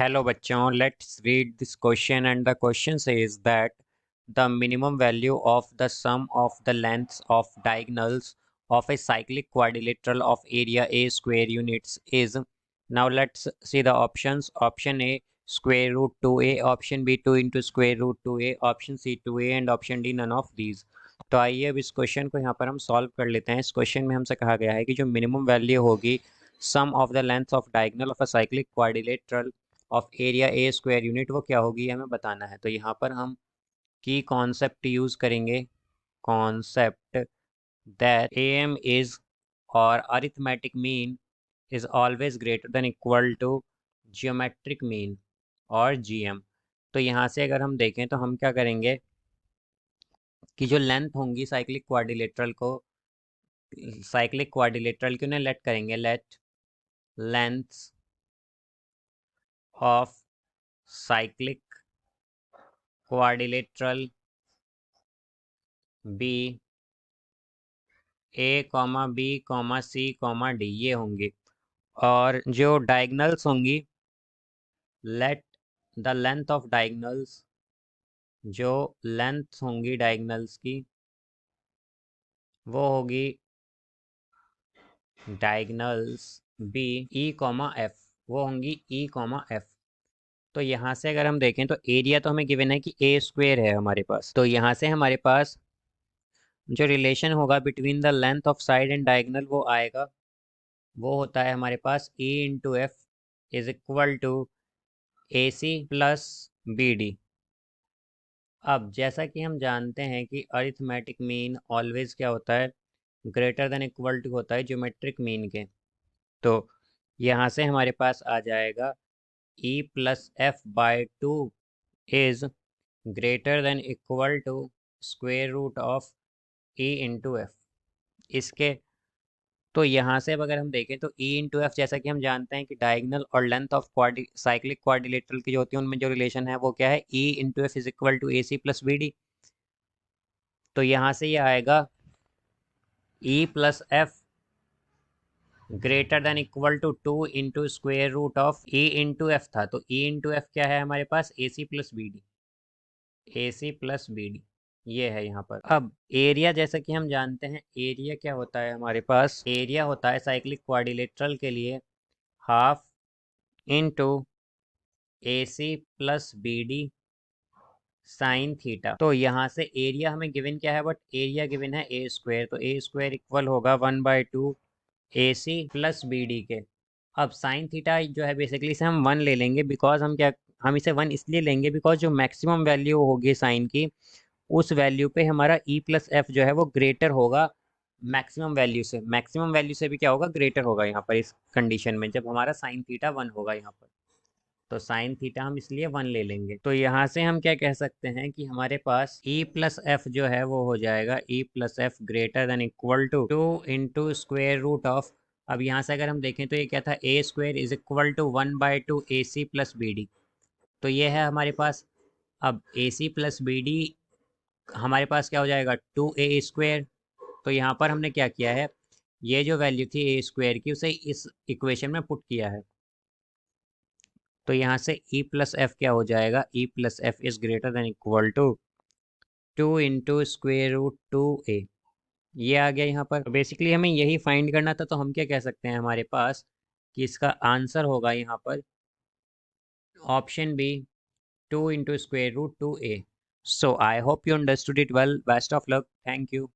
Hello bachon, let's read this question, and the question says that the minimum value of the sum of the lengths of diagonals of a cyclic quadrilateral of area A square units is. Now let's see the options. Option A square root 2a, option B 2 into square root 2a, option C 2a and option D none of these. तो आइए अब इस question को यहाँ पर हम solve कर लेते हैं। इस क्वेश्चन में हमसे कहा गया है कि जो मिनिमम वैल्यू होगी sum of the length of diagonal of a cyclic quadrilateral of area A square unit वो क्या होगी हमें बताना है। तो यहाँ पर हम की कॉन्सेप्ट यूज़ करेंगे, concept that A M is और arithmetic mean is always greater than equal to geometric mean और जी एम। तो यहाँ से अगर हम देखें तो हम क्या करेंगे कि जो लेंथ होंगी साइक्लिक क्वाड्रिलेटरल की उन्हें लेट करेंगे, let lengths of cyclic quadrilateral be a comma b comma c comma d ये होंगे। और जो डायगनल्स होंगी, let the length of diagonals, जो लेंथ होंगी डायगनल्स की वो होगी diagonals be e comma f, वो होंगी ई कॉमा एफ। तो यहाँ से अगर हम देखें तो एरिया तो हमें गिवन है कि ए स्क्वायर है हमारे पास, तो यहाँ से हमारे पास जो रिलेशन होगा between the length of side and diagonal वो आएगा, वो होता है हमारे पास E into f is equal to a C plus B d. अब जैसा कि हम जानते हैं कि अरिथमेटिक मीन ऑलवेज क्या होता है, ग्रेटर देन इक्वल टू होता है ज्योमेट्रिक मीन के। तो यहाँ से हमारे पास आ जाएगा E plus f by two is greater than equal to square root of E into f. इसके तो यहाँ से अब अगर हम देखें तो E इंटू एफ, जैसा कि हम जानते हैं कि डायगनल और लेंथ ऑफ साइक्लिक क्वाड्रिलेटरल की जो होती है उनमें जो रिलेशन है वो क्या है, E into f is equal to a C plus B D. तो यहाँ से ये आएगा E plus f greater than equal to 2 into square root of E into f था, तो E इंटू एफ क्या है हमारे पास, a C plus B d, a C plus B d ये है यहाँ पर। अब एरिया, जैसा कि हम जानते हैं एरिया क्या होता है हमारे पास, एरिया होता है साइक्लिक क्वाड्रिलेटरल के लिए half into A C plus B D sine theta. तो यहाँ से एरिया हमें गिवन क्या है, बट एरिया गिवन है ए स्क्वायर, तो ए स्क्वायर इक्वल होगा 1/2 A C plus B D के। अब साइन थीटा जो है बेसिकली से हम 1 ले लेंगे, बिकॉज हम इसे 1 इसलिए लेंगे बिकॉज जो मैक्सिमम वैल्यू होगी साइन की उस वैल्यू पे हमारा ई प्लस एफ जो है वो ग्रेटर होगा मैक्सिमम वैल्यू से भी क्या होगा, ग्रेटर होगा यहाँ पर इस कंडीशन में, जब हमारा साइन थीटा 1 होगा यहाँ पर। तो साइन थीटा हम इसलिए 1 ले लेंगे। तो यहाँ से हम क्या कह सकते हैं कि हमारे पास ई प्लस एफ जो है वो हो जाएगा e plus f greater than equal to 2 into square root of. अब यहाँ से अगर हम देखें तो ये क्या था, A square is equal to 1/2 A C plus B D. तो ये है हमारे पास। अब A C plus B D हमारे पास क्या हो जाएगा, 2a स्क्वायर। तो यहाँ पर हमने क्या किया है, ये जो वैल्यू थी ए स्क्वायर की उसे इस इक्वेशन में पुट किया है। तो यहाँ से ई प्लस एफ क्या हो जाएगा, e plus f is greater than equal to 2 into square root 2a। ये आ गया यहाँ पर। बेसिकली हमें यही फाइंड करना था, तो हम क्या कह सकते हैं हमारे पास कि इसका आंसर होगा यहाँ पर option b 2 into square root 2a। So I hope you understood it well. Best of luck, thank you.